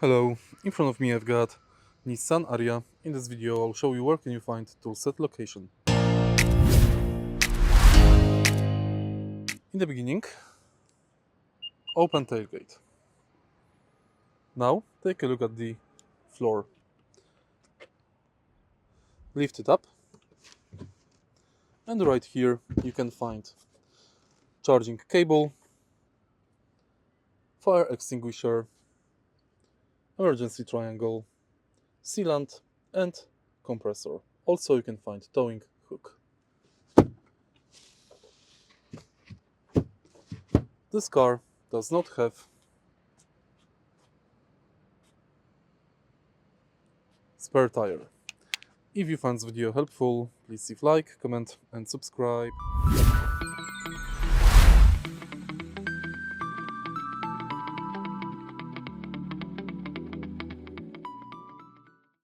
Hello, in front of me I've got Nissan Ariya. In this video I'll show you where can you find Toolset location. In the beginning, open tailgate. Now take a look at the floor. Lift it up and right here you can find charging cable, fire extinguisher, emergency triangle, sealant and compressor. Also you can find towing hook. This car does not have spare tire. If you found this video helpful, please leave like, comment and subscribe.